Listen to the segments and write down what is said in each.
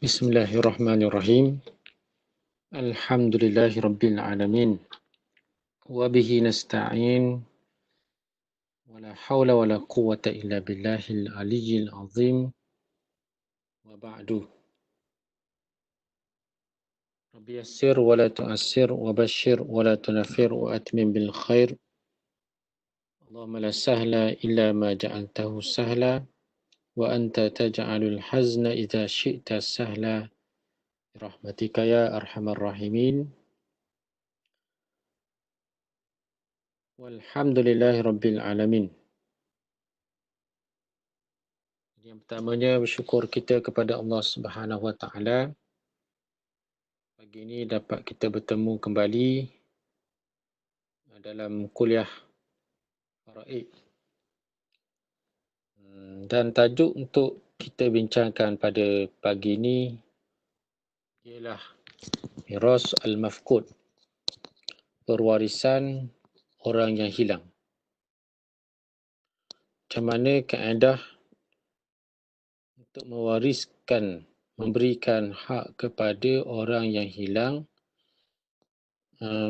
Bismillahirrahmanirrahim. Alhamdulillahirabbil alamin. Wa bihi nasta'in. Wala haula wala quwwata illa billahil aliyyil azim. Wa ba'du. Rabbi yassir wa la tu'assir wa bashir wa la tunaffir wa atmim bil khair. Allahumma la sahla illa ma ja'altahu sahla wa anta taj'alul hazna idza syi'ta sahla. Rahmatika ya arhamar rahimin. Walhamdulillahirabbil alamin. Yang pertamanya bersyukur kita kepada Allah Subhanahu Wa Taala. Pagi ini dapat kita bertemu kembali dalam kuliah Faraid. Dan tajuk untuk kita bincangkan pada pagi ini ialah Miras Al-Mafqud, pewarisan orang yang hilang. Macam mana kaedah untuk mewariskan, memberikan hak kepada orang yang hilang,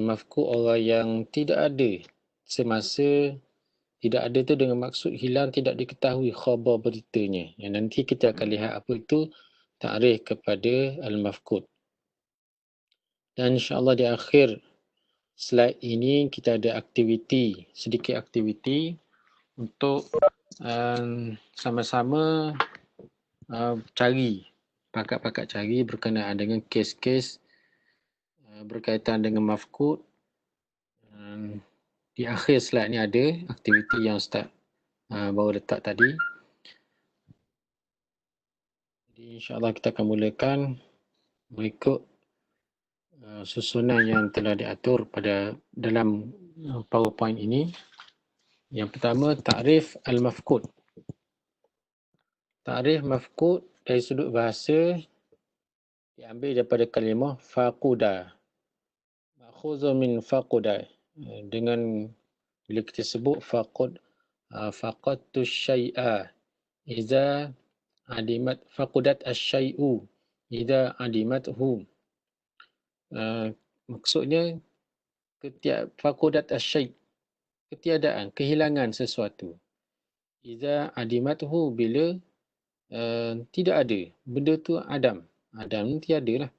mafqud orang yang tidak ada semasa. Tidak ada tu dengan maksud hilang, tidak diketahui khabar beritanya. Yang nanti kita akan lihat apa itu takrif kepada al-mafqud. Dan insya-Allah di akhir slide ini kita ada aktiviti, sedikit aktiviti untuk sama-sama cari, pakat-pakat cari berkenaan dengan kes-kes berkaitan dengan mafqud. Di akhir slide ni ada aktiviti yang Ustaz baru letak tadi. Jadi insya-Allah kita akan mulakan mengikut susunan yang telah diatur pada dalam PowerPoint ini. Yang pertama, takrif al-mafqud. Takrif mafqud dari sudut bahasa diambil daripada kalimah faquda. Ma'khuzun min faquda. Dengan bila kita sebut faqud, faqadtu syai'a idza adimat, faqudat asy-syai'u idza adimathu. Maksudnya faqudat asy-syai', ketiadaan, kehilangan sesuatu. Idza adimathu, bila tidak ada, benda tu adam. Adam ni tiada lah.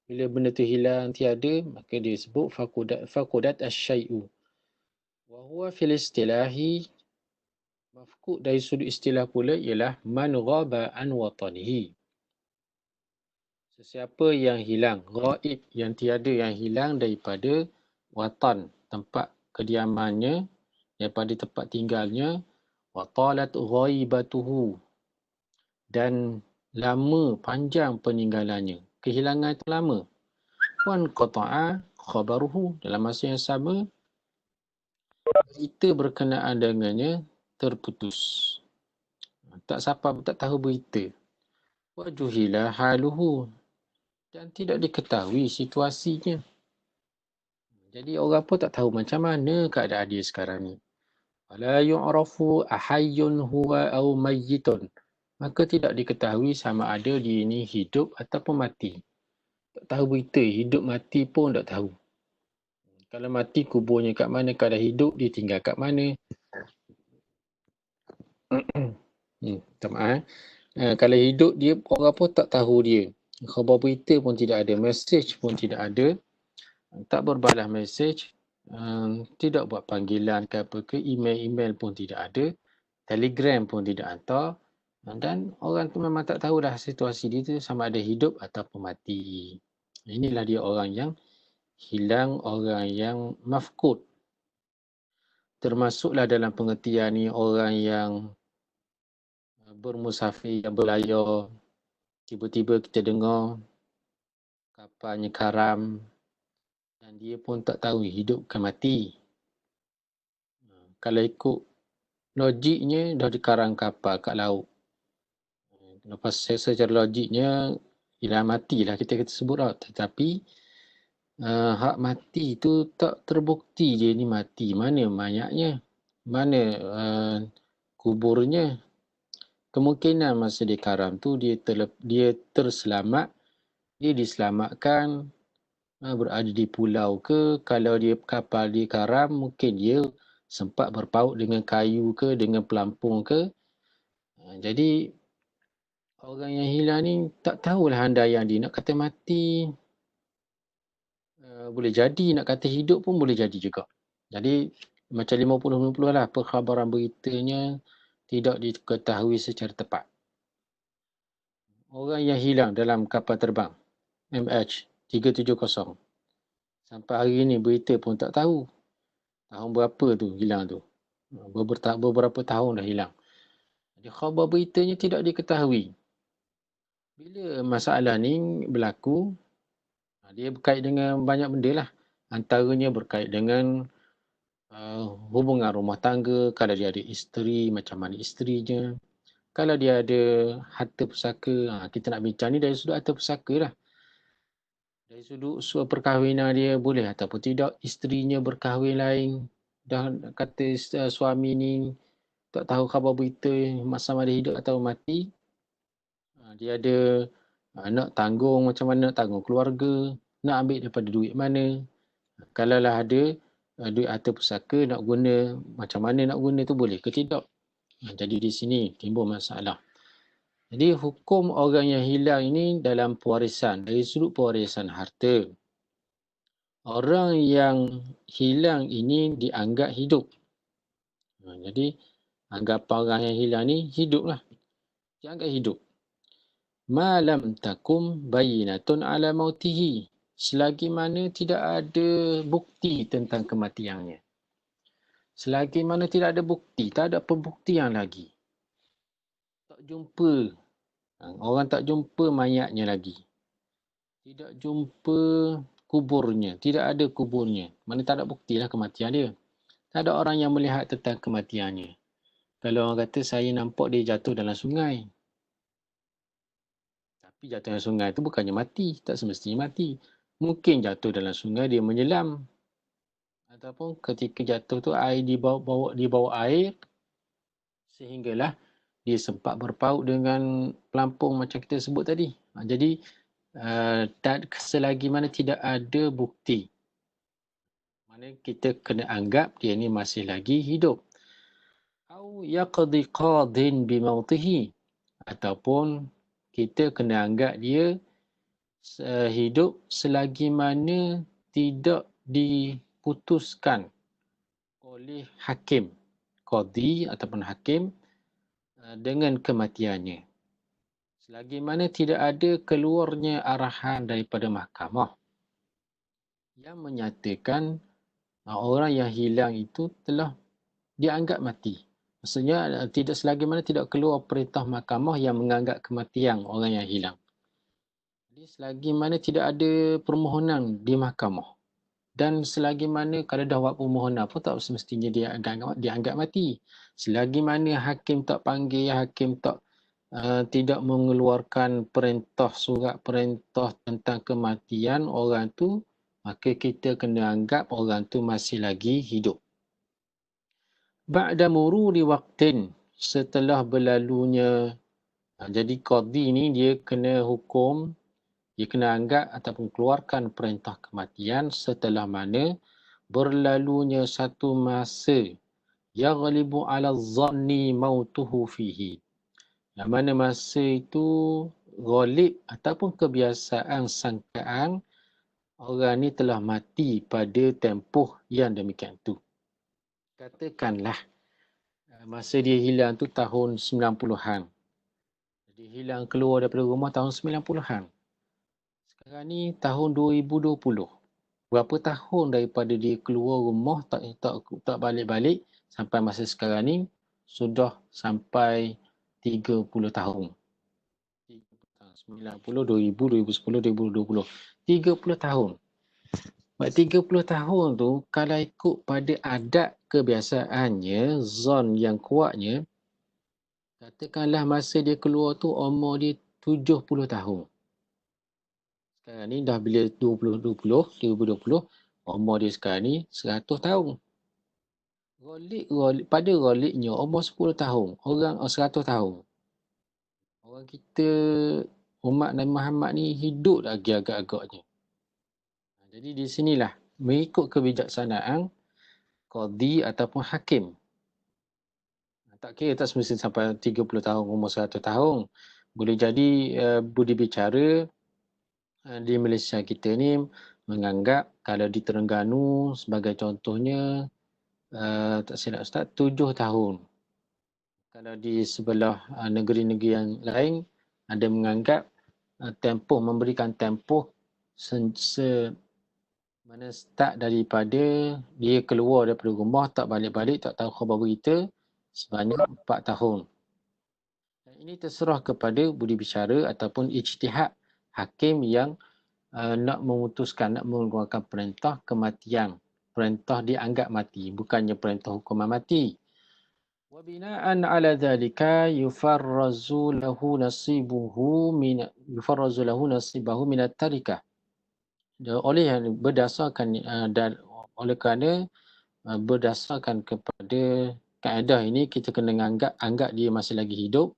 Bila benda tu hilang, tiada, maka dia sebut faqudat asy-syai'u. Wa huwa fil istilahi, mafqud dari sudut istilah pula ialah man ghaba an watanihi. Sesiapa yang hilang, ghaib, yang tiada, yang hilang daripada watan, tempat kediamannya, daripada tempat tinggalnya, wa talat ghaibatuhu, dan lama, panjang peninggalannya. Kehilangan itu lama. Wan qata'a khabaruhu, dalam masa yang sama, berita berkenaan dengannya terputus. Tak siapa pun tak tahu berita. Wa juhila haluhu, dan tidak diketahui situasinya. Jadi orang pun tak tahu macam mana keadaan dia sekarang ni. Wala yu'rafu ahayyun huwa aw mayyitun, maka tidak diketahui sama ada dia ni hidup ataupun mati. Tak tahu berita, hidup mati pun tak tahu. Kalau mati, kuburnya kat mana? Kalau hidup, dia tinggal kat mana? Minta maaf. Kalau hidup, dia orang pun tak tahu dia. Khabar berita pun tidak ada, mesej pun tidak ada. Tak berbalas mesej, tidak buat panggilan ke apa ke, email pun tidak ada, telegram pun tidak hantar, dan orang tu memang tak tahulah situasi dia tu sama ada hidup ataupun mati. Inilah dia orang yang hilang, orang yang mafqud. Termasuklah dalam pengertian ni orang yang bermusafir, yang berlayar, tiba-tiba kita dengar kapalnya karam dan dia pun tak tahu hidup ke mati. Kalau ikut logiknya, dah dikarang kapal kat laut. Lepas secara logiknya, ialah matilah kita sebut lah. Tetapi hak mati tu tak terbukti dia ni mati. Mana mayatnya? Mana kuburnya? kemungkinan masa dia karam tu dia terselamat, dia diselamatkan, berada di pulau ke, kalau dia kapal dia karam, mungkin dia sempat berpaut dengan kayu ke, dengan pelampung ke. Jadi orang yang hilang ni tak tahulah handaian dia, nak kata mati boleh jadi, nak kata hidup pun boleh jadi juga. Jadi macam 50-50 lah perkhabaran beritanya tidak diketahui secara tepat. Orang yang hilang dalam kapal terbang MH370 sampai hari ni berita pun tak tahu tahun berapa tu hilang tu. Beberapa tahun dah hilang. Jadi khabar beritanya tidak diketahui. Bila masalah ni berlaku, dia berkait dengan banyak benda lah. Antaranya berkait dengan hubungan rumah tangga, kalau dia ada isteri, macam mana isterinya. Kalau dia ada harta pusaka, kita nak bincang ni dari sudut harta pusaka lah. Dari sudut perkahwinan dia boleh ataupun tidak, isterinya berkahwin lain, dan kata suami ni tak tahu khabar berita sama ada hidup atau mati. Dia ada nak tanggung, macam mana nak tanggung keluarga, nak ambil daripada duit mana. Kalau lah ada duit harta pusaka, nak guna macam mana nak guna tu, boleh ke tidak. Jadi di sini timbul masalah. Jadi hukum orang yang hilang ini dalam pewarisan, dari sudut pewarisan harta. Orang yang hilang ini dianggap hidup. Jadi anggapan orang yang hilang ni hidup lah. Dianggap hidup. Malam takum bayinatun ala mautihi. Selagi mana tidak ada bukti tentang kematiannya. Selagi mana tidak ada bukti, tak ada pembuktian lagi. Tak jumpa. Orang tak jumpa mayatnya lagi. Tidak jumpa kuburnya. Tidak ada kuburnya. Mana tak ada buktilah kematian dia. Tak ada orang yang melihat tentang kematiannya. Kalau orang kata saya nampak dia jatuh dalam sungai. Tapi jatuh dalam sungai itu bukannya mati. Tak semestinya mati. Mungkin jatuh dalam sungai dia menyelam. Ataupun ketika jatuh tu air dibawa air. Sehinggalah dia sempat berpaut dengan pelampung macam kita sebut tadi. Jadi selagi mana tidak ada bukti, mana kita kena anggap dia ni masih lagi hidup. Au yaqdi qadin bimautihi, ataupun kita kena anggap dia hidup selagi mana tidak diputuskan oleh hakim, qadi ataupun hakim, dengan kematiannya. Selagi mana tidak ada keluarnya arahan daripada mahkamah yang menyatakan orang yang hilang itu telah dianggap mati. Maksudnya tidak selagi mana tidak keluar perintah mahkamah yang menganggap kematian orang yang hilang. Jadi selagi mana tidak ada permohonan di mahkamah, dan selagi mana kalau dah buat permohonan pun tak semestinya dia dianggap mati. Selagi mana hakim tak panggil, hakim tidak mengeluarkan surat perintah tentang kematian orang tu, maka kita kena anggap orang tu masih lagi hidup. Ba'da mururi waqtin, setelah berlalunya, jadi qadi ni dia kena hukum, dia kena anggap ataupun keluarkan perintah kematian setelah mana berlalunya satu masa yaghlibu ala zanni mautuhu fihi. Yang mana masa itu ghalib ataupun kebiasaan sangkaan orang ni telah mati pada tempoh yang demikian tu. Katakanlah masa dia hilang tu tahun 90-an. Jadi hilang keluar daripada rumah tahun 90-an. Sekarang ni tahun 2020. Berapa tahun daripada dia keluar rumah tak balik-balik sampai masa sekarang ni sudah sampai 30 tahun. 90, 2000, 2010, 2020. 30 tahun. 30 tahun tu kalau ikut pada adat kebiasaannya, zon yang kuatnya, katakanlah masa dia keluar tu umur dia 70 tahun. Sekarang ni dah bila 2020, umur dia sekarang ni 100 tahun. Pada ghaliknya umur 10 tahun, orang 100 tahun. orang kita, umat Nabi Muhammad ni hidup lagi agak-agaknya. Jadi di sinilah mengikut kebijaksanaan qadi ataupun hakim. Tak kira tak semestinya sampai 30 tahun, umur 100 tahun. Boleh jadi budi bicara di Malaysia kita ni menganggap kalau di Terengganu sebagai contohnya, tak silap Ustaz, 7 tahun. Kalau di sebelah negeri-negeri yang lain ada menganggap memberikan tempoh mana start daripada dia keluar daripada rumah, tak balik-balik, tak tahu khabar berita sebanyak 4 tahun. Dan ini terserah kepada budi bicara ataupun ijtihad hakim yang nak memutuskan, nak mengeluarkan perintah kematian. Perintah dianggap mati, bukannya perintah hukuman mati. Wa bina'an 'ala dhalika yufarrazu lahu nasibahu min at-tarikah. Oleh yang berdasarkan dan oleh kerana berdasarkan kepada kaedah ini, kita kena anggap dia masih lagi hidup.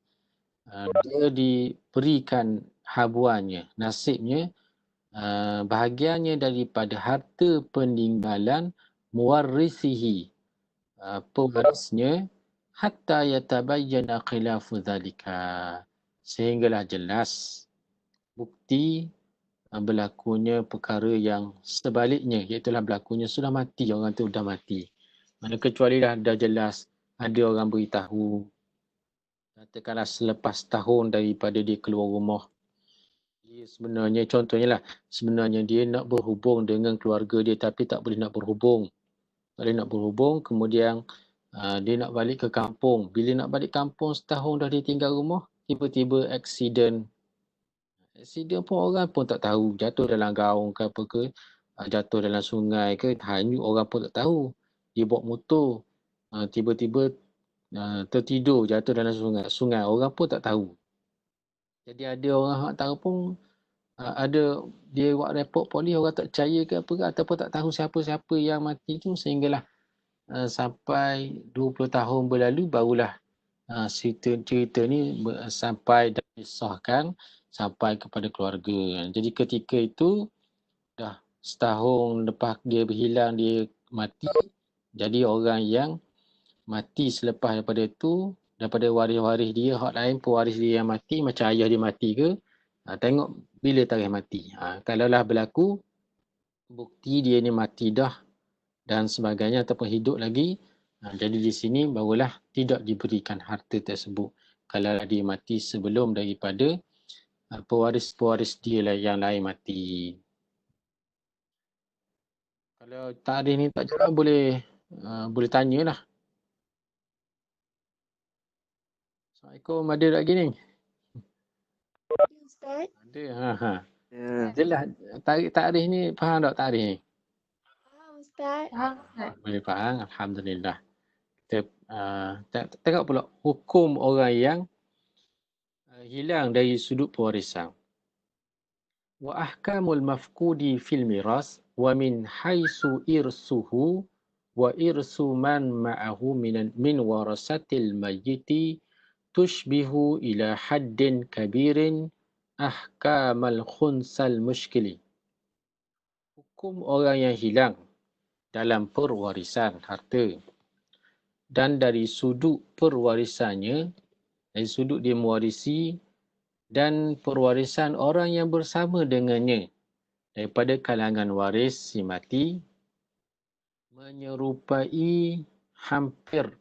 Dia diberikan habuannya, nasibnya, bahagiannya daripada harta peninggalan muwarrisihi, pewarisnya, hatta yatabayyana khilafu dhalika, sehinggalah jelas bukti berlakunya perkara yang sebaliknya, iaitulah berlakunya sudah mati, orang tu dah mati. Mana kecuali dah jelas ada orang beritahu, katakanlah selepas tahun daripada dia keluar rumah, dia sebenarnya, contohnya lah, sebenarnya dia nak berhubung dengan keluarga dia tapi tak boleh nak berhubung. Kemudian dia nak balik ke kampung. Bila nak balik kampung, setahun dah dia tinggal rumah, tiba-tiba aksiden. Aksiden pun orang pun tak tahu, jatuh dalam gaung ke apa ke, jatuh dalam sungai ke, hanyut, orang pun tak tahu. Dia bawa motor, tiba-tiba tertidur, jatuh dalam sungai, orang pun tak tahu. Jadi ada orang yang tahu pun, ada dia buat report polis, orang tak percaya ke apa ke, ataupun tak tahu siapa-siapa yang mati tu, sehinggalah sampai 20 tahun berlalu barulah cerita ni sampai dan disahkan sampai kepada keluarga. Jadi ketika itu dah setahun lepas dia berhilang, dia mati. Jadi orang yang mati selepas daripada itu, daripada waris-waris dia, hak lain pewaris dia yang mati, macam ayah dia mati ke, tengok bila tarikh mati. Kalaulah berlaku bukti dia ni mati dah dan sebagainya ataupun hidup lagi, jadi di sini barulah tidak diberikan harta tersebut kalau dia mati sebelum daripada pewaris-pewaris dia lah yang lain mati. Kalau tarikh ni tak jawab, boleh tanyalah. Assalamualaikum, ada lagi ni? Ustaz. Ada. Jelas tarikh ni, faham tak tarikh ni? Faham Ustaz. Boleh faham, alhamdulillah. Kita tengok pula hukum orang yang hilang dari sudut pewarisan. Wa ahkamul mafqudi fil miras wa min haitsu irsuhu wa irsu man ma'ahu min warasatil mayyiti tushbihu ila haddin kabirin ahkamal khunsal mushkili. Hukum orang yang hilang dalam perwarisan harta, dan dari sudut perwarisannya, dari sudut dia mewarisi dan perwarisan orang yang bersama dengannya daripada kalangan waris si mati, menyerupai hampir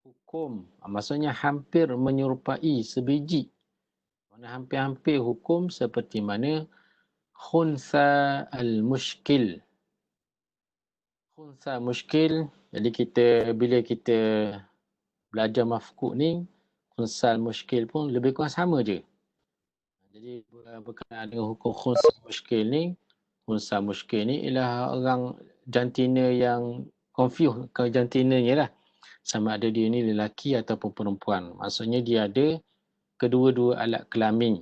hukum, maksudnya hampir menyerupai sebiji, mana hampir-hampir hukum seperti mana khunsa al-mushkil. Khunsa mushkil, jadi bila kita belajar mafkuk ni, khunsa al-mushkil pun lebih kurang sama je. Jadi berkenaan dengan hukum khunsa mushkil ni ialah orang jantina yang confuse ke jantinanya lah, sama ada dia ni lelaki ataupun perempuan. Maksudnya dia ada kedua-dua alat kelamin,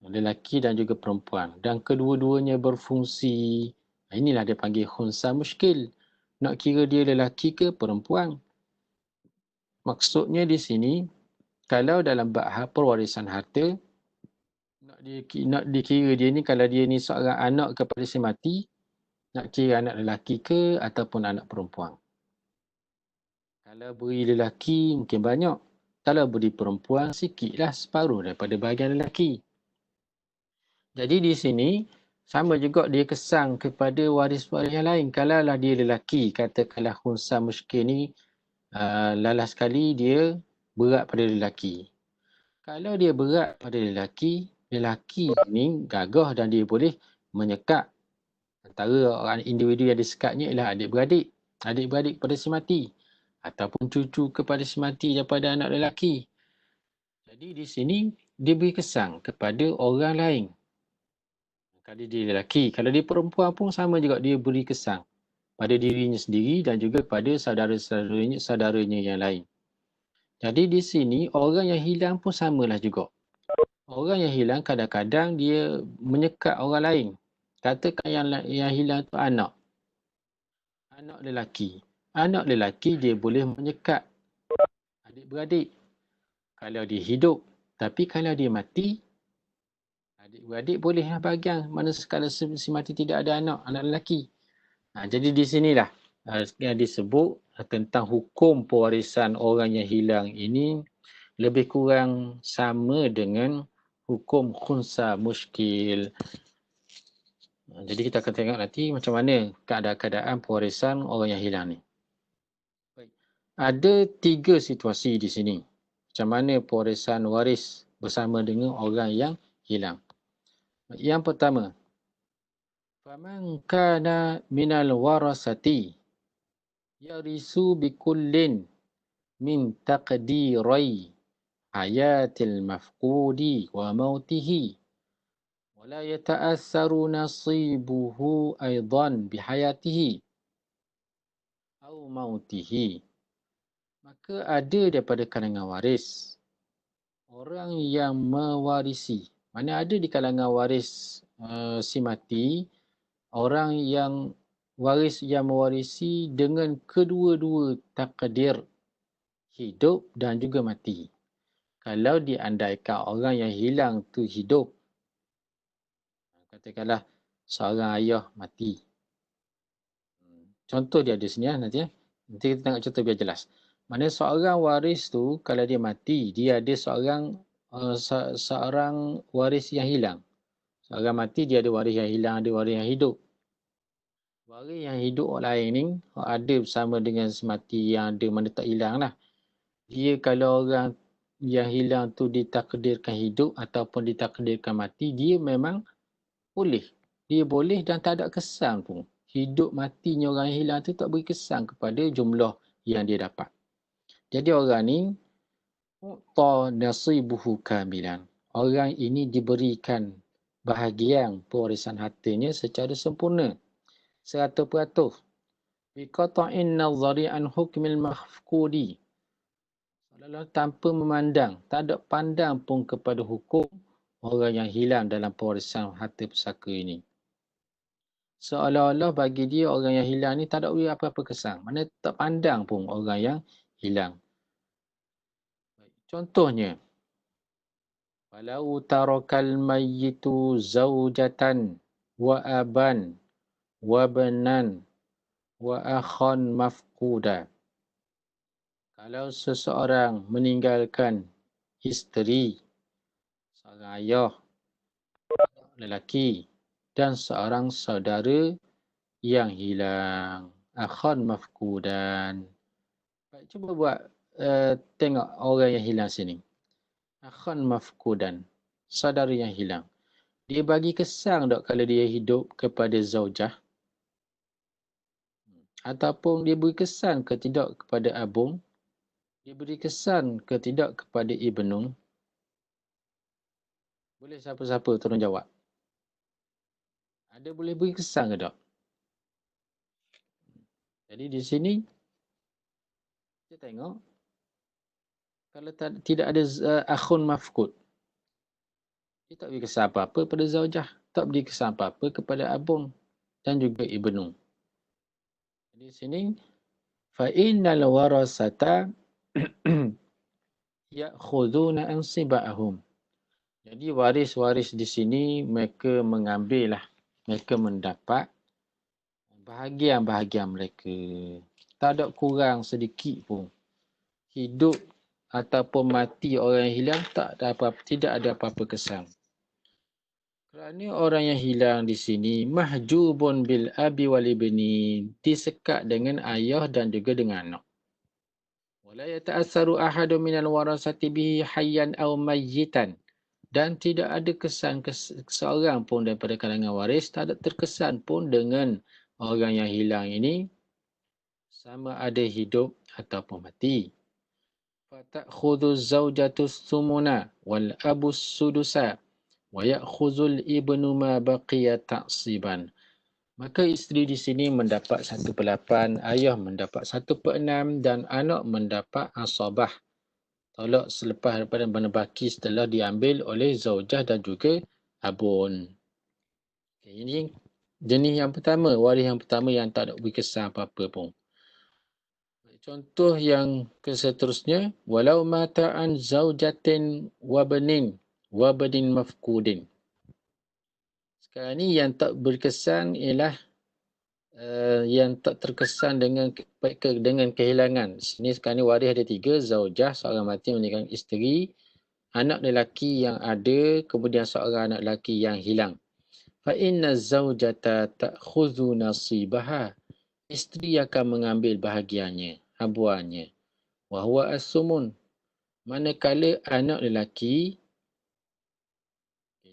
lelaki dan juga perempuan, dan kedua-duanya berfungsi. Inilah dia panggil khunsa mushkil. Nak kira dia lelaki ke perempuan. Maksudnya di sini, kalau dalam bab perwarisan harta, nak dikira dia ni, kalau dia ni seorang anak kepada si mati, nak kira anak lelaki ke ataupun anak perempuan. Kalau beri lelaki mungkin banyak. Kalau beri perempuan sikitlah, separuh daripada bahagian lelaki. Jadi di sini sama juga dia kesang kepada waris-waris yang lain. Kalaulah dia lelaki, katakanlah khunsa muskil ni lalas sekali dia berat pada lelaki. Kalau dia berat pada lelaki, lelaki ni gagah dan dia boleh menyekat. Antara orang individu yang disekatnya ialah adik-beradik. Adik-beradik kepada si mati. Ataupun cucu kepada si mati daripada anak lelaki. Jadi di sini dia beri kesang kepada orang lain. Kalau dia lelaki, kalau dia perempuan pun sama juga, dia beri kesang pada dirinya sendiri dan juga pada saudaranya yang lain. Jadi di sini orang yang hilang pun samalah juga. Orang yang hilang kadang-kadang dia menyekat orang lain. Katakan yang hilang tu anak lelaki. Anak lelaki dia boleh menyekat adik-beradik kalau dia hidup. Tapi kalau dia mati, adik-beradik bolehlah bahagian mana sekala si mati tidak ada anak lelaki. Jadi di sinilah yang disebut tentang hukum pewarisan orang yang hilang ini lebih kurang sama dengan hukum khunsa muskil. Jadi kita akan tengok nanti macam mana keadaan pewarisan orang yang hilang ni. Ada 3 situasi di sini. Macam mana pewarisan waris bersama dengan orang yang hilang. Yang pertama, faman kana minal warasati yarisu bikullin min taqdirai hayatil mafqudi wa mautihi wa la yata'assaru nasibuhu aidan bihayatihi au mautihi. Maka ada daripada kalangan waris orang yang mewarisi. Mana ada di kalangan waris si mati orang yang waris yang mewarisi dengan kedua-dua takdir hidup dan juga mati. Kalau diandaikan orang yang hilang tu hidup, katakanlah seorang ayah mati. Contoh dia ada sini nanti. Nanti kita tengok contoh biar jelas. Mana seorang waris tu kalau dia mati, dia ada seorang waris yang hilang. Seorang mati dia ada waris yang hilang, ada waris yang hidup. Waris yang hidup orang lain ni ada bersama dengan si mati yang ada mana tak hilang lah. Dia kalau orang yang hilang tu ditakdirkan hidup ataupun ditakdirkan mati, dia memang boleh. Dia boleh dan tak ada kesan pun. Hidup matinya orang yang hilang tu tak beri kesan kepada jumlah yang dia dapat. Jadi orang ni u'ta nasibuhu kamilan. Orang ini diberikan bahagian pewarisan hartanya secara sempurna. 100%. Biqata'in nazari an hukmil mafqudi. Lalu tanpa memandang, tak ada pandang pun kepada hukum orang yang hilang dalam pewarisan harta pusaka ini. Seolah-olah bagi dia orang yang hilang ni tak ada apa-apa kesan. Mana tak pandang pun orang yang hilang. Contohnya, walau tarakal mayyitu zaujatan wa aban wa banan wa akhan mafquda. Kalau seseorang meninggalkan isteri, seorang ayah, lelaki dan seorang saudara yang hilang, akhan mafqudan. Baik, cuba buat tengok orang yang hilang sini. Akhan mafqudan, saudara yang hilang. Dia bagi kesan tak kalau dia hidup kepada zaujah? Ataupun dia beri kesan ke tidak kepada abung? Dia beri kesan ke tidak kepada ibnun? Boleh siapa-siapa tolong jawab. Ada boleh beri kesan ke tak? Jadi di sini kita tengok kalau tidak ada akhun mafqud, dia tak beri kesan apa-apa pada zaujah, tak beri kesan apa-apa kepada abung dan juga ibnu. Di sini fa innal warasata ya'khuduna ansibahum. Jadi waris-waris di sini mereka mengambil lah, mereka mendapat bahagian-bahagian mereka. Tak ada kurang sedikit pun. Hidup ataupun mati orang yang hilang tidak ada apa-apa kesan. Kerana orang yang hilang di sini mahjubun bil abi wal ibni, disekat dengan ayah dan juga dengan anak. Wala yata'assaru ahadun minal warasati bihi hayyan aw mayyitan. Dan tidak ada kesan seorang pun daripada kalangan waris tak ada terkesan pun dengan orang yang hilang ini sama ada hidup ataupun mati. Fata'khudhu zawjatu thumuna wal abu sudusa wa ya'khudhul ibnu ma baqiya ta'siban. Maka isteri di sini mendapat 1/8, ayah mendapat 1/6 dan anak mendapat asabah. Tolak selepas daripada benda baki setelah diambil oleh zaujah dan juga abun. Okay, ini jenis yang pertama, waris yang pertama yang tak ada berkesan apa-apa pun. Contoh yang seterusnya, walau mata'an zaujatin wabanin mafkudin. Sekarang ni yang tak berkesan ialah yang tak terkesan dengan kehilangan. Sini sekarang ni waris ada 3, zaujah, seorang mati meninggalkan isteri, anak lelaki yang ada, kemudian seorang anak lelaki yang hilang. Fa inna zaujata ta'khudhu nasibaha. Isteri akan mengambil bahagiannya, habuannya. Wa huwa as-sumun. Manakala anak lelaki,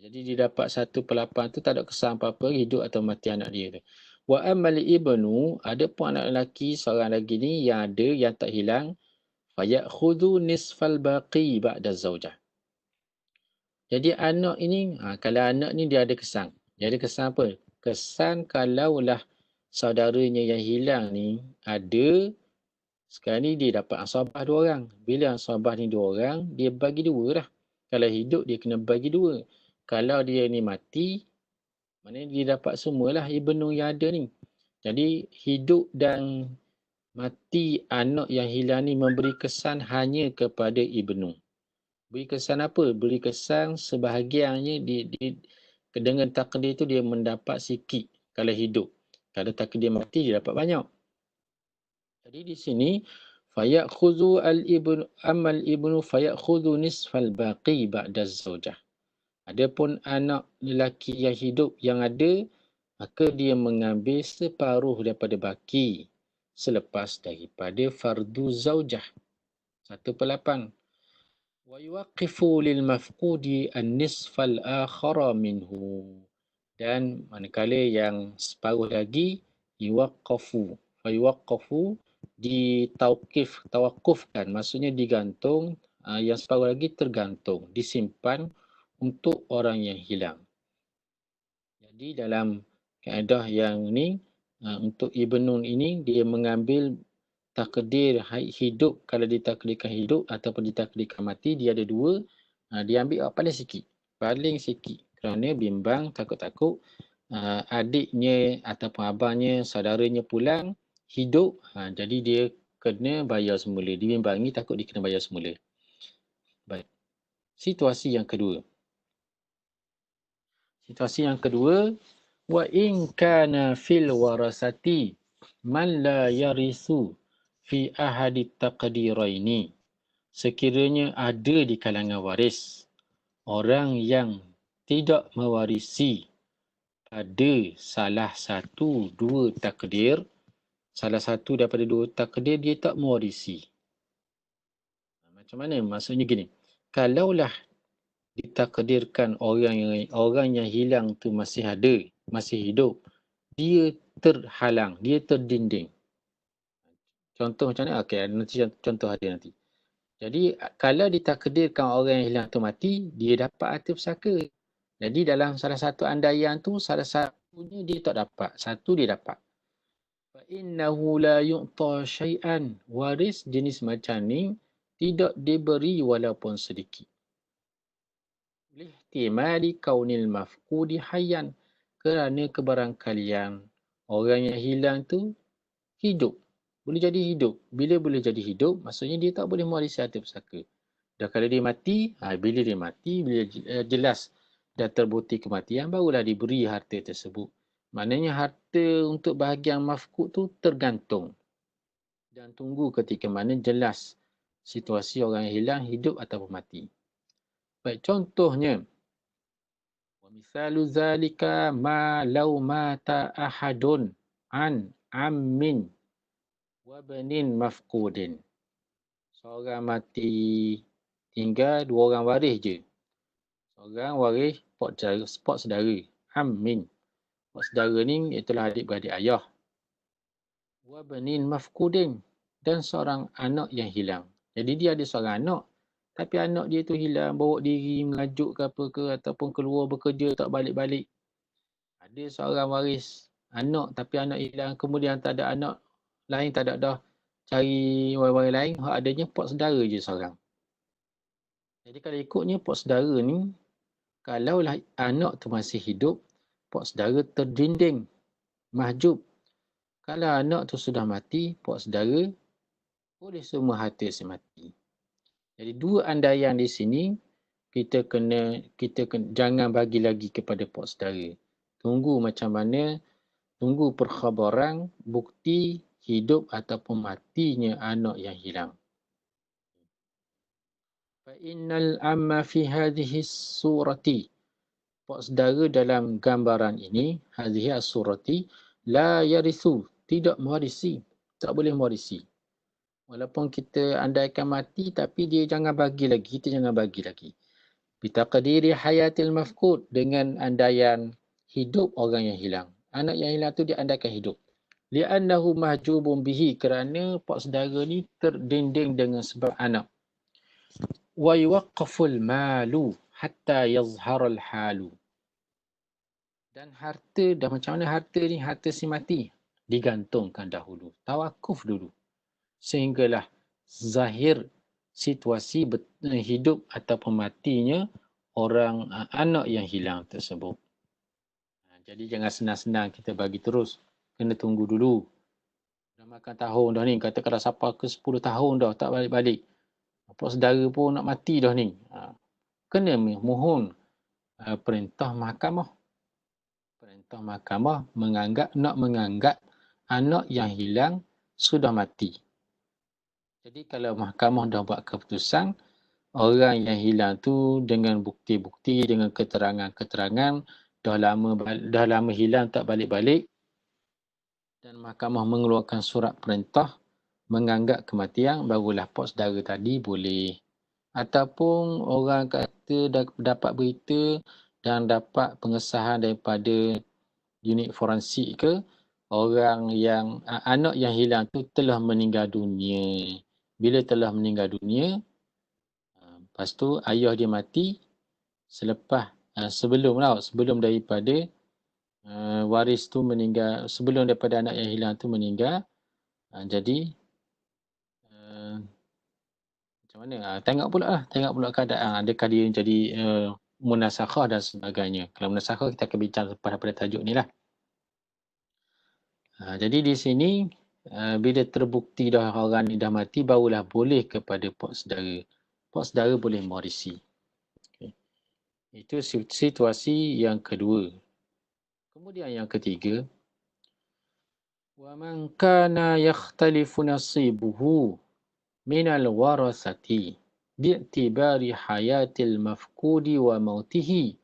jadi dia dapat 1/8 tu tak ada kesan apa-apa hidup atau mati anak dia tu. Wa amal ibnu, ada pun anak lelaki seorang lagi ni yang ada, yang tak hilang, fa ya'khudhu nisfal baqi ba'da zaujah. Jadi anak ini, kalau anak ni dia ada kesan. Dia ada kesan apa? Kesan kalaulah saudaranya yang hilang ni ada, sekarang ni dia dapat asabah 2 orang. Bila asabah ni 2 orang, dia bagi 2 lah. Kalau hidup dia kena bagi 2. Kalau dia ni mati, maknanya dia dapat semualah ibnu yang ada ni. Jadi hidup dan mati anak yang hilang ni memberi kesan hanya kepada ibnu. Beri kesan apa? Beri kesan sebahagiannya dengan takdir tu dia mendapat sikit kalau hidup. Kalau takdir mati dia dapat banyak. Jadi di sini fayakhudhu al-ibnu amal ibnu fayakhudhu nisfal baqi ba'da zaujah. Adapun anak lelaki yang hidup yang ada, maka dia mengambil separuh daripada baki selepas daripada fardu zaujah. 1/8. Wa yuwaqqifu lil mafqudi an-nisfal akhara minhu. Dan manakala yang separuh lagi yuwaqqafu. Fa yuwaqqafu tawakufkan, maksudnya digantung, yang separuh lagi tergantung, disimpan untuk orang yang hilang. Jadi dalam kaedah yang ni, untuk ibnu ini dia mengambil takdir hidup, kalau ditakdirkan hidup ataupun ditakdirkan mati, dia ada 2, dia ambil paling sikit. Paling sikit. Kerana bimbang, takut-takut adiknya ataupun abangnya, saudaranya pulang, hidup, jadi dia kena bayar semula. Dibimbangi takut dia kena bayar semula. Baik. Situasi yang kedua. Situasi yang kedua, wa in kana fil warasati man la yarisu fi ahadi taqdiraini. Sekiranya ada di kalangan waris orang yang tidak mewarisi pada salah satu 2 takdir, salah satu daripada 2 takdir dia tak mewarisi. Macam mana? Maksudnya gini, kalaulah ditakdirkan orang yang hilang tu masih ada, masih hidup, dia terhalang, dia terdinding. Contoh macam mana? Okey, nanti contoh ada nanti. Jadi kalau ditakdirkan orang yang hilang tu mati, dia dapat harta pusaka. Jadi dalam salah satu andaian tu, salah satunya dia tak dapat, satu dia dapat. Fa innahu la yu'ta syai'an. Waris jenis macam ni tidak diberi walaupun sedikit. Lihtimali kaunil mafqudi hayyan. Kerana kebarangkalian orang yang hilang tu hidup. Boleh jadi hidup. Bila boleh jadi hidup, maksudnya dia tak boleh mewarisi harta pusaka. Dah kalau dia mati, bila dia mati, bila jelas dah terbukti kematian, barulah diberi harta tersebut. Maknanya harta untuk bahagian mafkud tu tergantung. Dan tunggu ketika mana jelas situasi orang yang hilang, hidup ataupun mati. Baik, contohnya, وَمِثَالُ ذَلِكَ مَا لَوْ مَاتَ أَحَدٌ عَنْ عَمٍّ وَبَنٍ مَفْقُودٍ. Seorang mati, tinggal 2 orang waris je. Seorang waris pot saudara, ammin. Pot saudara ni itulah adik-beradik ayah. Wabanin mafkudin, dan seorang anak yang hilang. Jadi dia ada seorang anak, tapi anak dia tu hilang, bawa diri, mengajuk ke apa ke, ataupun keluar bekerja tak balik-balik. Ada seorang waris anak, tapi anak hilang, kemudian tak ada anak lain, tak ada dah cari waris lain, hak adanya pot saudara je seorang. Jadi kalau ikutnya pot saudara ni, kalaulah anak tu masih hidup, pot saudara terdinding, mahjub. Kalau anak tu sudah mati, pot saudara boleh semua harta semati. Jadi 2 andaian di sini, kita kena jangan bagi lagi kepada pot saudara. Tunggu macam mana, tunggu perkhabaran, bukti hidup ataupun matinya anak yang hilang. Fa'innal amma fi hadhihi surati. Pot saudara dalam gambaran ini, hadhihi as-surati, la yarithu, tidak mewarisi, tak boleh mewarisi. Walaupun kita andaikan mati, tapi dia jangan bagi lagi, kita jangan bagi lagi. Bitaqdiri hayatil mafqud, dengan andaian hidup orang yang hilang. Anak yang hilang tu dia andaikan hidup. Li'annahu mahjubun bihi, kerana pot saudara ni terdinding dengan sebab anak. Wa yuwaqqaful malu hatta yazharal halu. Dan harta, dah macam mana harta ni, harta si mati, digantungkan dahulu, tawakuf dulu, sehinggalah zahir situasi hidup ataupun matinya orang anak yang hilang tersebut. Jadi jangan senang-senang kita bagi terus, kena tunggu dulu. Dah makan tahun dah ni, katakanlah sampai ke 10 tahun dah tak balik-balik, pot saudara pun nak mati dah ni. Kena mohon perintah mahkamah. Perintah mahkamah nak menganggap anak yang hilang sudah mati. Jadi kalau mahkamah dah buat keputusan, orang yang hilang tu dengan bukti-bukti, dengan keterangan-keterangan, dah lama hilang tak balik-balik, dan mahkamah mengeluarkan surat perintah menganggap kematian, barulah pot saudara tadi boleh. Ataupun orang kata dapat berita dan dapat pengesahan daripada unit forensik ke, orang yang anak yang hilang tu telah meninggal dunia. Bila telah meninggal dunia, lepas tu ayah dia mati selepas sebelum daripada waris tu meninggal, sebelum daripada anak yang hilang tu meninggal. Jadi macam mana? Tengok pula keadaan, adakah dia jadi munasakhah dan sebagainya. Kalau munasakhah kita akan bincang pada tajuk ni lah. Jadi di sini bila terbukti dah orang ni dah mati, barulah boleh kepada pot saudara. Pot saudara boleh mewarisi. Okay. Itu situasi yang kedua. Kemudian yang ketiga, wa man kana yakhtalifu nasibuhu minal warasati bi'tibari hayatil mafkudi wa mautihi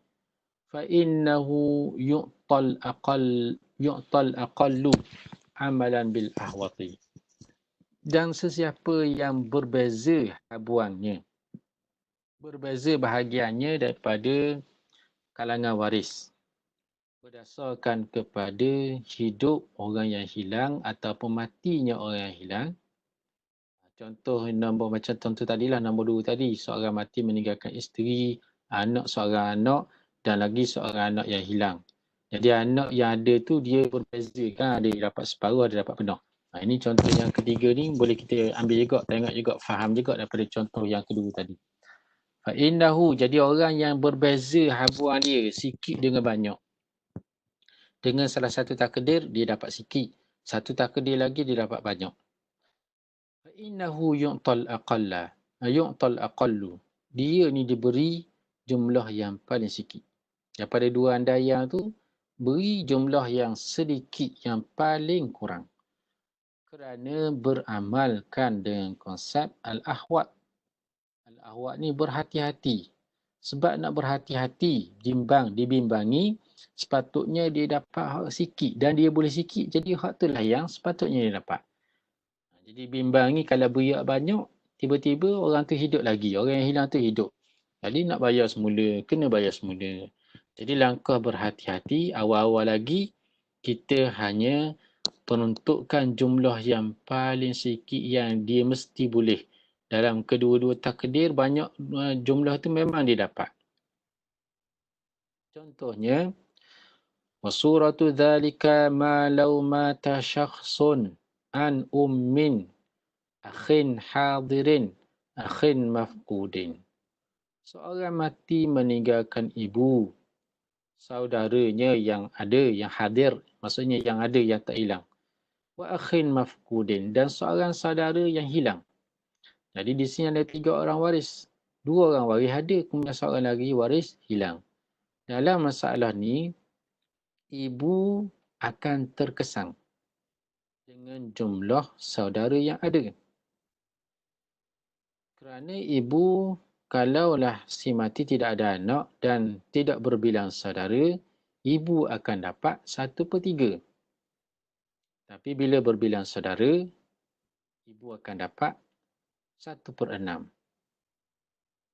fa innahu yu'tal aqallu amalan bil ahwati. Dan sesiapa yang berbeza habuannya, berbeza bahagiannya daripada kalangan waris berdasarkan kepada hidup orang yang hilang ataupun matinya orang yang hilang. Contoh macam contoh tadilah, nombor 2 tadi, seorang mati meninggalkan isteri, seorang anak dan lagi seorang anak yang hilang. Jadi anak yang ada tu dia berbeza kan, ada yang dapat separuh, ada dapat penuh. Ini contoh yang ketiga ni boleh kita ambil juga, tengok juga, faham juga daripada contoh yang kedua tadi. Fa'innahu, jadi orang yang berbeza habuan dia sikit dengan banyak. Dengan salah satu takdir dia dapat sikit, satu takdir lagi dia dapat banyak. Fa'innahu yu'tal aqallu. dia ni diberi jumlah yang paling sikit. Daripada dua andaian tu, beri jumlah yang sedikit yang paling kurang. Kerana beramalkan dengan konsep al-ahwat. Al-ahwat ni berhati-hati. Sebab nak berhati-hati, dibimbangi, sepatutnya dia dapat hak sikit dan dia boleh sikit. Jadi hak tu lah yang sepatutnya dia dapat. Jadi bimbangi kalau beri banyak, tiba-tiba orang tu hidup lagi. Orang yang hilang tu hidup. Jadi nak bayar semula, kena bayar semula. Jadi langkah berhati-hati, awal-awal lagi kita hanya peruntukkan jumlah yang paling sikit yang dia mesti boleh. Dalam kedua-dua takdir, banyak jumlah tu memang dia dapat. Contohnya, wasuratu dhalika ma law mata syakhsun an ummin akhin hadirin akhin mafqudin. Seorang mati meninggalkan ibu, saudaranya yang ada, yang hadir, maksudnya yang ada, yang tak hilang. Wa akhin mafqudin, dan seorang saudara yang hilang. Jadi di sini ada 3 orang waris. 2 orang waris ada, kemudian seorang lagi waris hilang. Dalam masalah ni, ibu akan terkesan dengan jumlah saudara yang ada. Kerana ibu, kalaulah si mati tidak ada anak dan tidak berbilang saudara, ibu akan dapat 1/3. Tapi bila berbilang saudara, ibu akan dapat 1/6.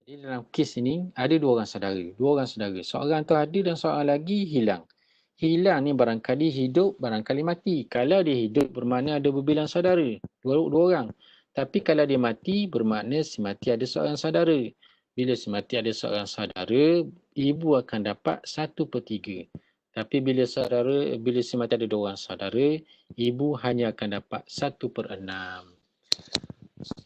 Jadi dalam kes ini ada 2 orang saudara. 2 orang saudara. Seorang tu ada dan seorang lagi hilang. Hilang ni barangkali hidup, barangkali mati. Kalau dia hidup bermakna ada berbilang saudara. 2 orang. Tapi kalau dia mati bermakna si mati ada seorang saudara. Bila si mati ada seorang saudara, ibu akan dapat 1/3. Tapi bila si mati ada 2 orang saudara, ibu hanya akan dapat 1/6.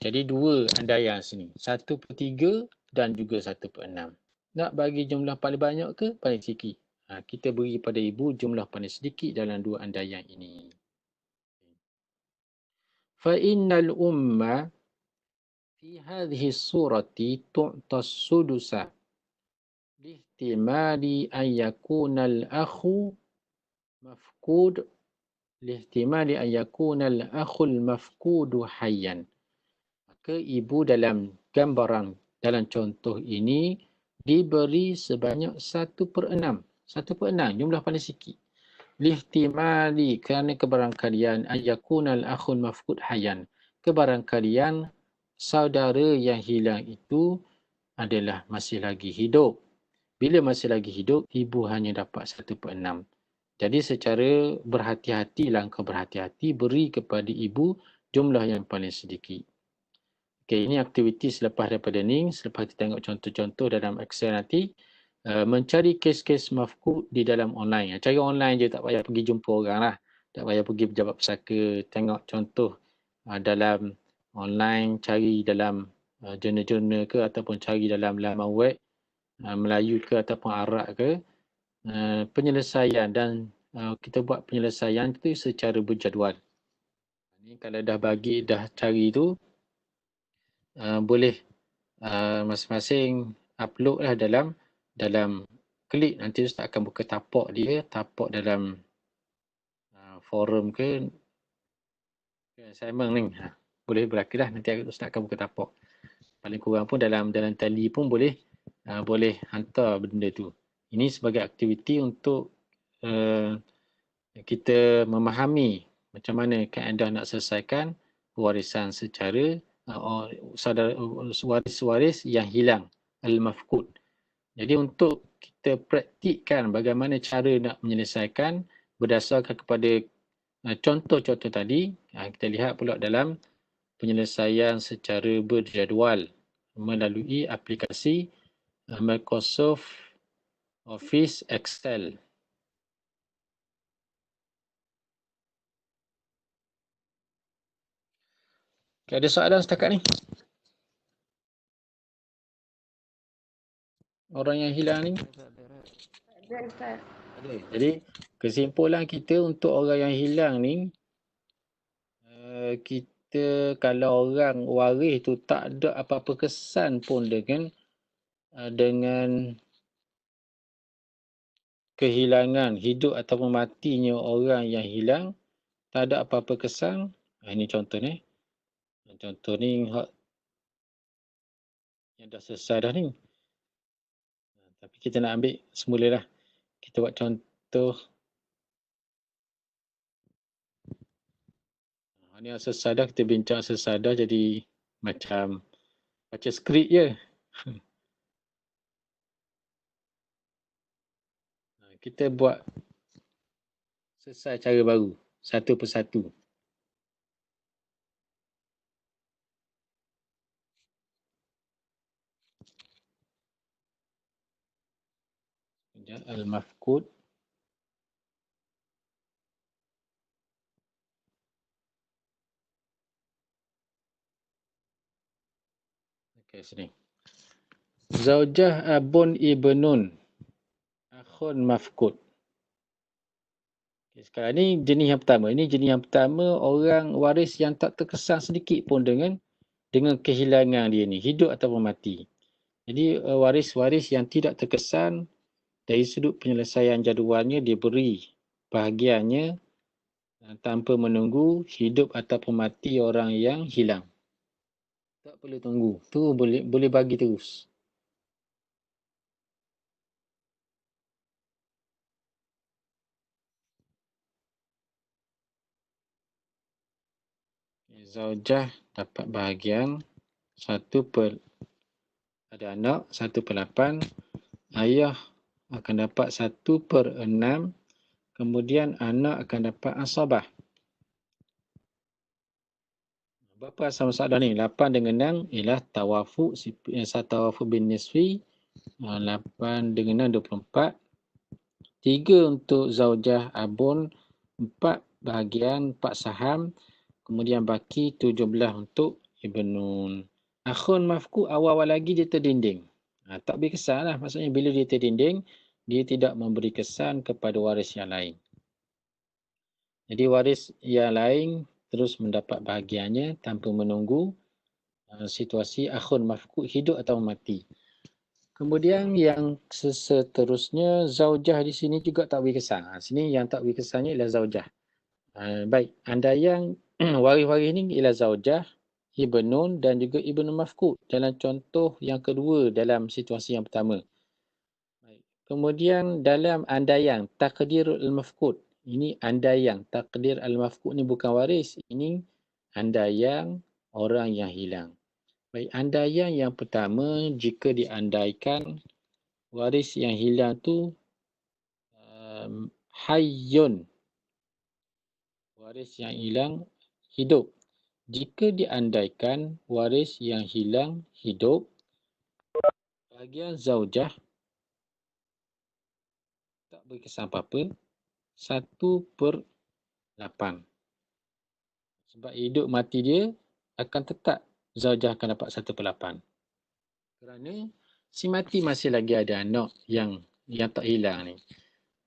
Jadi 2 andaian sini. 1/3 dan juga 1/6. Nak bagi jumlah paling banyak ke paling sikit? Kita beri pada ibu jumlah paling sedikit dalam 2 andaian ini. Fa'innal umma fi hadhihi surati tu'tas sudusa lihtimali an yakuna al-akhu mafqud lihtimali an yakuna al-akhul mafqudu hayyan. Maka ibu dalam gambaran, dalam contoh ini diberi sebanyak 1/6. 1/6 jumlah paling sikit. Lihtimali, kerana kebarangkalian ayakunal akhul mafqud hayyan. Kebarangkalian saudara yang hilang itu adalah masih lagi hidup. Bila masih lagi hidup, ibu hanya dapat 1/6. Jadi secara berhati-hati, langkah berhati-hati beri kepada ibu jumlah yang paling sedikit. Okey, ini aktiviti selepas daripada ni, selepas kita tengok contoh-contoh dalam Excel nanti, mencari kes-kes mafqud di dalam online. Cari online je, tak payah pergi jumpa orang lah. Tak payah pergi pejabat pesaka, tengok contoh dalam online, cari dalam jurnal-jurnal ke ataupun cari dalam laman web, Melayu ke ataupun Arab ke, penyelesaian dan kita buat penyelesaian itu secara berjadual. Ini kalau dah cari tu, boleh masing-masing upload lah dalam klik. Nanti Ustaz akan buka tapak dia, tapak dalam forum ke assignment ni. Boleh berlaku lah, nanti Ustaz akan buka tapak. Paling kurang pun dalam tali pun boleh hantar benda tu. Ini sebagai aktiviti untuk kita memahami macam mana kaedah nak selesaikan warisan secara waris-waris yang hilang, al-mafqud. Jadi untuk kita praktikkan bagaimana cara nak menyelesaikan berdasarkan kepada contoh-contoh tadi, kita lihat pula dalam penyelesaian secara berjadual melalui aplikasi Microsoft Office Excel. Okay, ada soalan setakat ni? Orang yang hilang ni? Ada. Jadi kesimpulan kita untuk orang yang hilang ni, kita kalau orang waris tu tak ada apa-apa kesan pun dengan dengan kehilangan hidup ataupun matinya orang yang hilang, tak ada apa-apa kesan. Ini contoh ni. Contoh ni yang dah selesai dah ni. Tapi kita nak ambil semula lah. Kita buat contoh. Ni yang selesai dah, kita bincang selesai dah, jadi macam baca skrip je. Kita buat selesai cara baru, satu persatu. Al-Mafqud. Okey, sini. Zaujah abun ibnun akhun mafqud. Okay, sekarang ni jenis yang pertama. Ini jenis yang pertama, orang waris yang tak terkesan sedikit pun dengan kehilangan dia ni, hidup ataupun mati. Jadi waris-waris yang tidak terkesan dari sudut penyelesaian jadualnya diberi bahagiannya tanpa menunggu hidup ataupun mati orang yang hilang. Tak perlu tunggu. Tu boleh bagi terus. Zaujah dapat bahagian 1/, ada anak 1/8. Ayah akan dapat 1/6. Kemudian anak akan dapat asabah. Berapa asal masalah ni? 8 dengan 6 ialah tawafuk bin nisfi. 8 dengan 6, 24. 3 untuk zaujah abun, 4 bahagian, 4 saham. Kemudian baki 17 untuk ibnun. Akhun mafqud awal-awal lagi dia terdinding. Tak beri kesan lah. Maksudnya bila dia terdinding, dia tidak memberi kesan kepada waris yang lain. Jadi waris yang lain terus mendapat bahagiannya tanpa menunggu situasi akhun mafqud hidup atau mati. Kemudian yang seterusnya, zaujah di sini juga tak beri kesan. Sini yang tak beri kesannya ialah zaujah. Baik, andaian waris-waris ini ialah zaujah, ibnun dan juga ibnu mafqud dalam contoh yang kedua dalam situasi yang pertama. Baik. Kemudian dalam andaian takdir al-mafqud, ini andaian takdir al-mafqud ni bukan waris, ini andaian orang yang hilang. Baik, andaian yang pertama, jika diandaikan waris yang hilang tu hayyun, waris yang hilang hidup. Jika diandaikan waris yang hilang hidup, bahagian zaujah tak beri kesan apa-apa, 1/8. Sebab hidup mati dia akan tetap zaujah akan dapat 1/8. Kerana si mati masih lagi ada anak yang tak hilang ni.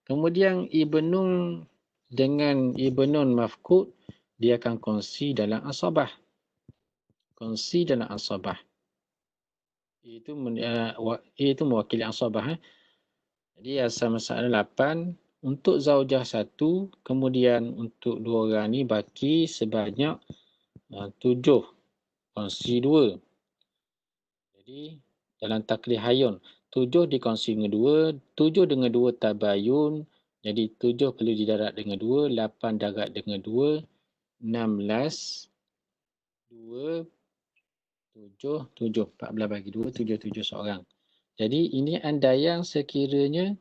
Kemudian ibnun dengan ibnun mafqud, dia akan kongsi dalam asabah. Kongsi dalam asabah. Itu mewakili asabah. Jadi asal masalah 8 untuk zaujah 1, kemudian untuk 2 orang ni baki sebanyak 7. Kongsi 2. Jadi dalam taklid hayun, 7 dikongsi dengan 2, 7 dengan 2 tabayun. Jadi 7 perlu didarat dengan 2, 8 darat dengan 2, 16, 2, 7, 14 bagi 2, 7 seorang. Jadi ini andaian sekiranya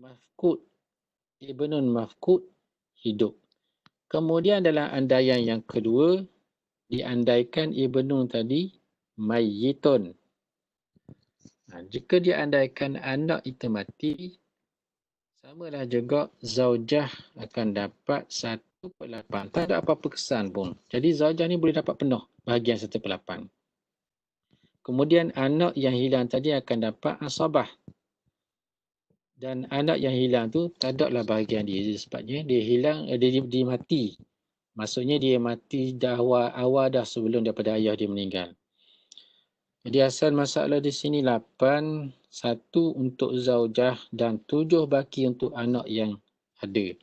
mafqud, ibnun mafqud hidup. Kemudian dalam andaian yang kedua, diandaikan ibnun tadi mayyitun. Jika diandaikan anak itu mati, samalah juga zaujah akan dapat 1/8. Tak ada apa-apa kesan pun. Jadi zaujah ni boleh dapat penuh bahagian 1/8. Kemudian anak yang hilang tadi akan dapat asabah. Dan anak yang hilang tu tak ada lah bahagian dia. Sebabnya dia hilang, dia mati. Maksudnya dia mati dah awal dah sebelum daripada ayah dia meninggal. Jadi asal masalah di sini 8, 1 untuk zaujah dan 7 baki untuk anak yang ada.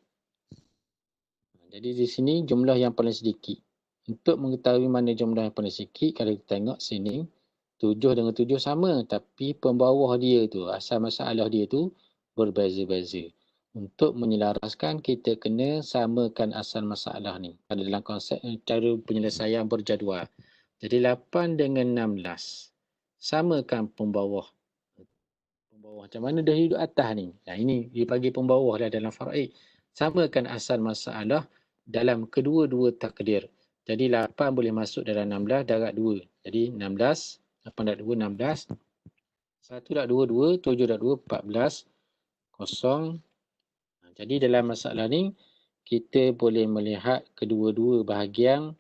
Jadi di sini jumlah yang paling sedikit. Untuk mengetahui mana jumlah yang paling sedikit, kalau kita tengok sini, 7 dengan 7 sama, tapi pembawah dia tu, asal masalah dia tu berbeza-beza. Untuk menyelaraskan, kita kena samakan asal masalah ni. Ada dalam konsep cara penyelesaian berjadual. Jadi 8 dengan 16. Samakan pembawah. Pembawah macam mana dah duduk atas ni? Nah, ini dia bagi pembawah lah dalam faraid. Samakan asal masalah dalam kedua-dua takdir. Jadi 8 boleh masuk dalam 16 darab 2. Jadi 16, 8 darab 2, 16. 1 darab 2, 2. 7 darab 2, 14. Kosong. Jadi dalam masalah ni, kita boleh melihat kedua-dua bahagian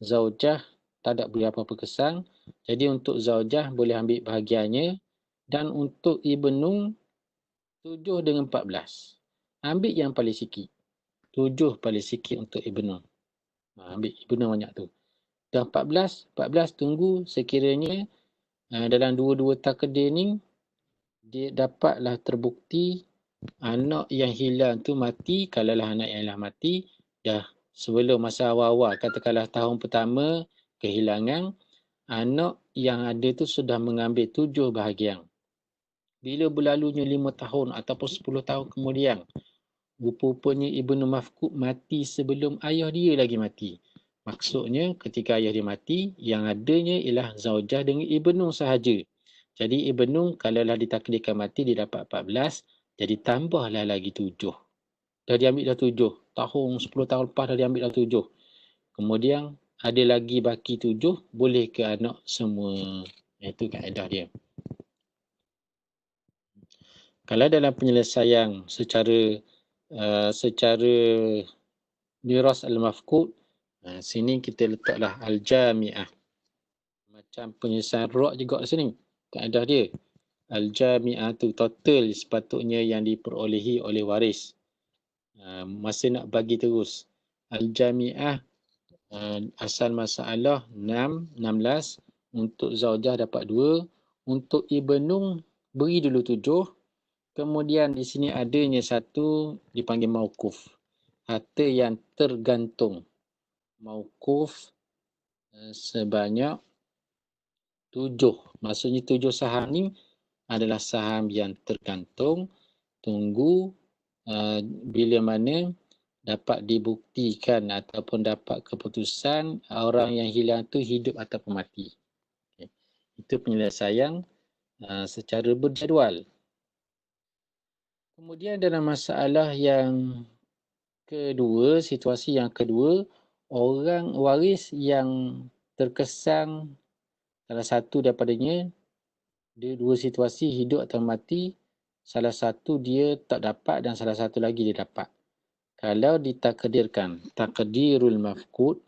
zaujah tak ada beri apa-apa kesan. Jadi untuk zaujah boleh ambil bahagiannya. Dan untuk ibnu 7 dengan 14. Ambil yang paling sikit. 7 paling sikit untuk ibnu. Ambil ibnu banyak tu. Dan 14 tunggu sekiranya dalam dua-dua takdir ni dia dapatlah terbukti anak yang hilang tu mati. Kalaulah anak yang hilang mati dah sebelum masa awal-awal, katakanlah tahun pertama kehilangan, anak yang ada tu sudah mengambil 7 bahagian. Bila berlalunya 5 tahun ataupun 10 tahun kemudian, rupa-rupanya Ibnu Mafqud mati sebelum ayah dia lagi mati. Maksudnya ketika ayah dia mati, yang adanya ialah zaujah dengan Ibnu sahaja. Jadi Ibnu kalaulah ditakdirkan mati, dia dapat 14, jadi tambahlah lagi 7. Dah diambil dah 7. Tahun 10 tahun lepas dah diambil dah 7. Kemudian ada lagi baki 7, boleh ke anak semua. Itu kaedah dia. Kalau dalam penyelesaian secara miras al-mafqud, sini kita letaklah al-jami'ah. Macam penyelesaian ruq juga sini. Kaedah dia. Al-jami'ah tu total sepatutnya yang diperolehi oleh waris. Masa nak bagi terus. Al-jami'ah asal masalah 6, 16. Untuk zaujah dapat 2. Untuk ibnu beri dulu 7. Kemudian di sini adanya satu dipanggil mauquf. Harta yang tergantung. Mauquf sebanyak 7. Maksudnya 7 saham ni adalah saham yang tergantung. Tunggu bila mana dapat dibuktikan ataupun dapat keputusan orang yang hilang tu hidup ataupun mati. Okay. Itu penyelesaian secara berjadual. Kemudian dalam masalah yang kedua, situasi yang kedua, orang waris yang terkesan salah satu daripadanya, dia dua situasi hidup atau mati, salah satu dia tak dapat dan salah satu lagi dia dapat. Kalau ditakdirkan, takdirul mafqud,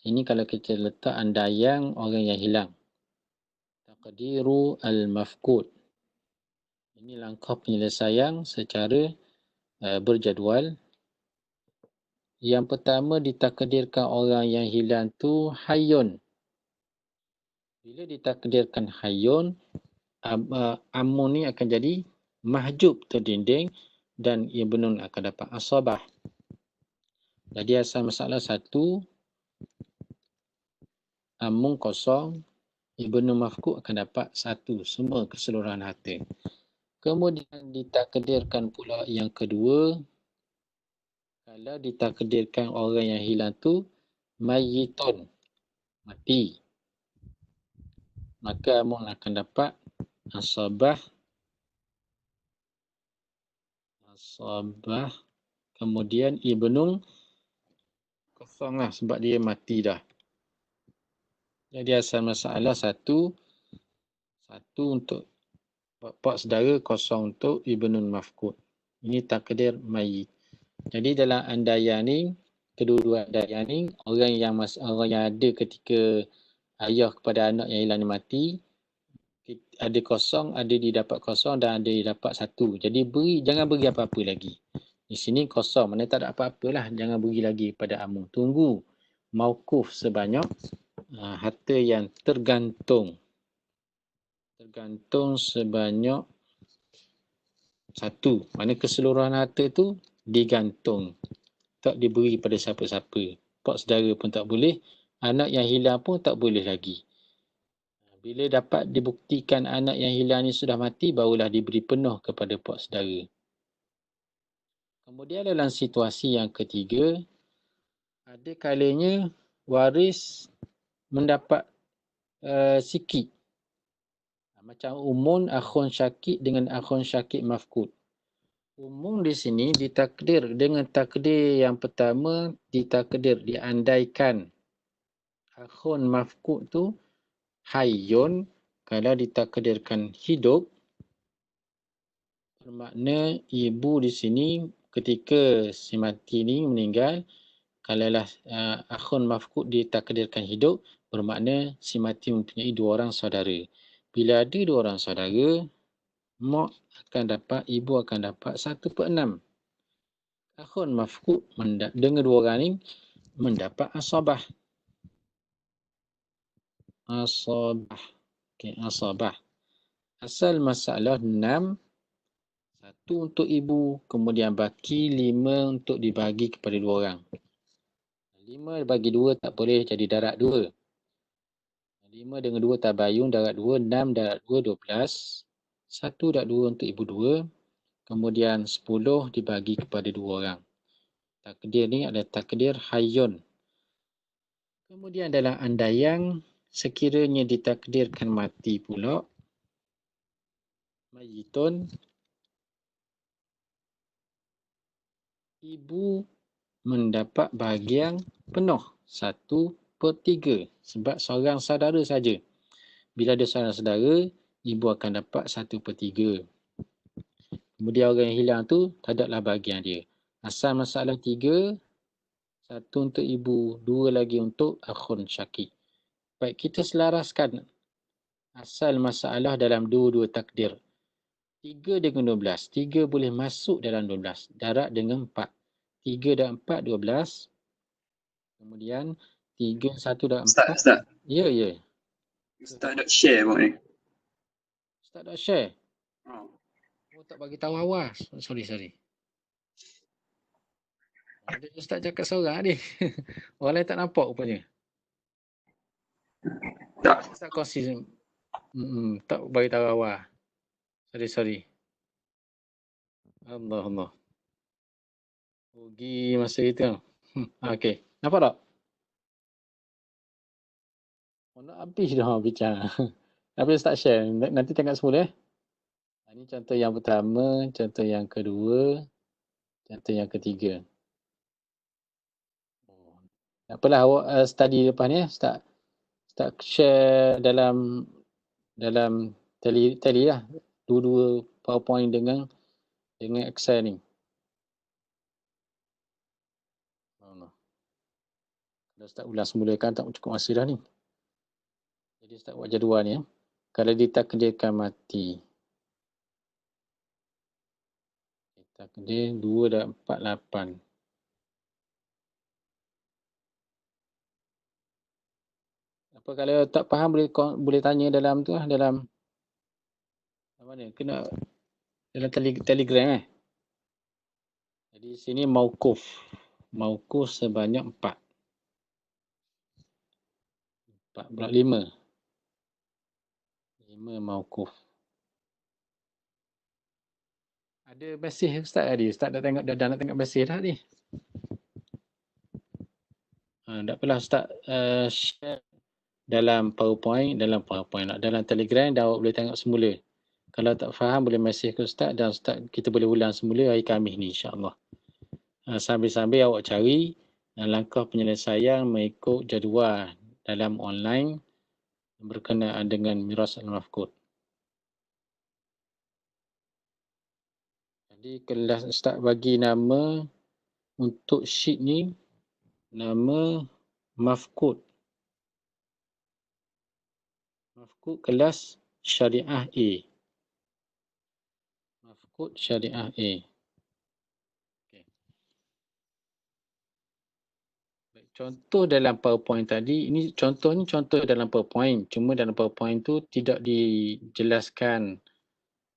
ini kalau kita letak andaian orang yang hilang. Takdiru al-mafqud. Ini langkah penyelesaian secara berjadual. Yang pertama ditakdirkan orang yang hilang tu hayyun. Bila ditakdirkan hayyun, amun ni akan jadi mahjub terdinding dan ibnun akan dapat asabah. Jadi asal masalah 1, amun kosong, ibnu mafqud akan dapat 1, semua keseluruhan harta. Kemudian ditakdirkan pula yang kedua, kalau ditakdirkan orang yang hilang tu mayyitun, mati, maka amun akan dapat asabah, kemudian ibnu kosong lah sebab dia mati dah. Jadi asal masalah 1 untuk bapa saudara, kosong untuk ibnu mafqud. Ini takdir mayyit. Jadi dalam andaian ni, kedua-dua andaian ni, orang yang ada ketika ayah kepada anak yang hilang ni mati, ada kosong, ada didapat kosong dan ada didapat 1. Jadi jangan beri apa-apa lagi. Di sini kosong, mana tak ada apa-apa lah. Jangan beri lagi pada amu. Tunggu mauquf sebanyak harta yang tergantung. Tergantung sebanyak satu. Mana keseluruhan harta tu digantung. Tak diberi pada siapa-siapa. Pak saudara pun tak boleh. Anak yang hilang pun tak boleh lagi. Bila dapat dibuktikan anak yang hilang ni sudah mati, barulah diberi penuh kepada pak saudara. Kemudian dalam situasi yang ketiga, ada kalanya waris mendapat sikit. Macam umun akhun syakik dengan akhun syakik mafkud. Umum di sini ditakdir dengan takdir yang pertama, diandaikan akhun mafkud tu hayyun. Kalau ditakdirkan hidup, bermakna ibu di sini ketika si mati ni meninggal, kalaulah akhun mafkud ditakdirkan hidup, bermakna si mati mempunyai 2 orang saudara. Bila ada 2 orang saudara, ibu akan dapat 1/6. Akhun mafkud dengan 2 orang ni mendapat asabah. Asabah. Asal masalah 6, 1 untuk ibu, kemudian baki 5 untuk dibagi kepada 2 orang. 5 bagi 2 tak boleh, jadi darat 2. 5 dengan 2 tabayun, darat 2, 6 darat 2, 12. 1 darat 2 untuk ibu 2. Kemudian 10 dibagi kepada 2 orang. Takdir ni adalah takdir hayyun. Kemudian dalam andaian, sekiranya ditakdirkan mati pula, mayitun, ibu mendapat bahagian penuh 1/3 sebab seorang saudara saja. Bila ada seorang saudara, ibu akan dapat 1/3. Kemudian orang yang hilang tu tak adalah bahagian dia. Asal masalah 3, 1 untuk ibu, 2 lagi untuk akhun syakik. Baik, kita selaraskan asal masalah dalam dua-dua takdir. 3 dengan 12. 3 boleh masuk dalam 12. Darat dengan 4. 3 dan 4, 12. Kemudian 3, 1 dan 4. Ustaz. Ya. Ustaz nak share pun ni. Ustaz nak share? Oh, tak bagi tahu awal. Sorry. Ada Ustaz cakap seorang ni. Orang lain tak nampak rupanya. Tak. Ustaz kongsi. Tak bagi tahu awal. Sorry. Allah. Rugi masa itu. Okey. Nampak tak? Nak habis dah bicara. Habis Ustaz share. Nanti tengok semula. Ini contoh yang pertama, contoh yang kedua, contoh yang ketiga. Tak apalah, awak study lepas ni. Start share dalam tele lah. Dua-dua PowerPoint dengan Excel ni. Kalau start ulang semula kan tak cukup masa dah ni. Jadi start buat jadual ni. Kalau ditakdirkan mati. Takdir 2 dan 4, 8. Apa kalau tak faham boleh tanya dalam tu lah, dalam mana? Kena dalam Telegram . Jadi sini mauquf sebanyak 4. 4 pula 5. 5 mauquf. Ada mesej Ustaz tadi. Ustaz dah nak tengok mesej dah ni. Tak apalah Ustaz share dalam PowerPoint, dalam Telegram dah awak boleh tengok semula. Kalau tak faham boleh mesej ke Ustaz dan Ustaz kita boleh ulang semula hari Khamis ni insya-Allah. Sambil-sambil awak cari langkah penyelesaian mengikut jadual dalam online berkenaan dengan miras al-mafqud. Jadi kelas Ustaz bagi nama untuk sheet ni, nama mafqud. Mafqud kelas syariah A. Mafqud syariah A. Okay. Baik, contoh dalam PowerPoint tadi, ini contoh dalam PowerPoint. Cuma dalam PowerPoint tu tidak dijelaskan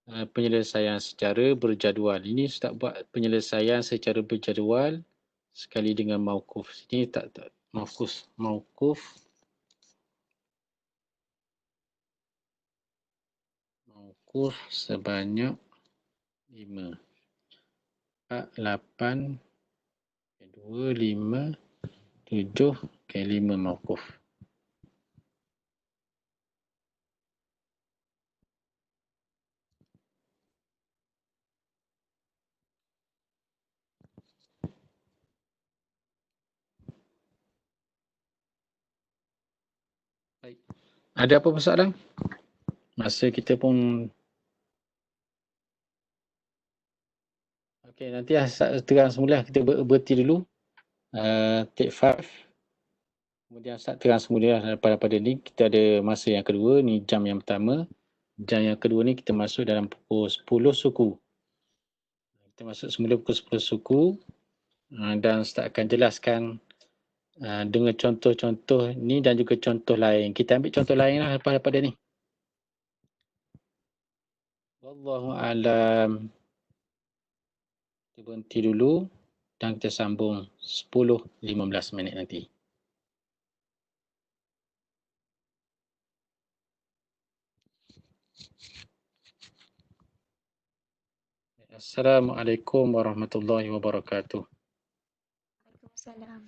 penyelesaian secara berjadual. Ini Ustaz buat penyelesaian secara berjadual sekali dengan mauquf. Sini tak mauquf sebanyak 5. 4, 8, 2, 5, 7, 5 mauquf. Baik. Ada apa persoalan? Masa kita pun okey, nanti terang semula kita berhenti dulu. Take 5. Kemudian start terang semula pada ni kita ada masa yang kedua, ni jam yang pertama. Jam yang kedua ni kita masuk dalam pukul 10 suku. Kita masuk semula pukul 10 suku dan Ustaz akan jelaskan dengan contoh-contoh ni dan juga contoh lain. Kita ambil contoh lain lah daripada ni. Wallahu a'lam. Kita berhenti dulu dan kita sambung 10-15 minit nanti. Assalamualaikum warahmatullahi wabarakatuh. Waalaikumsalam.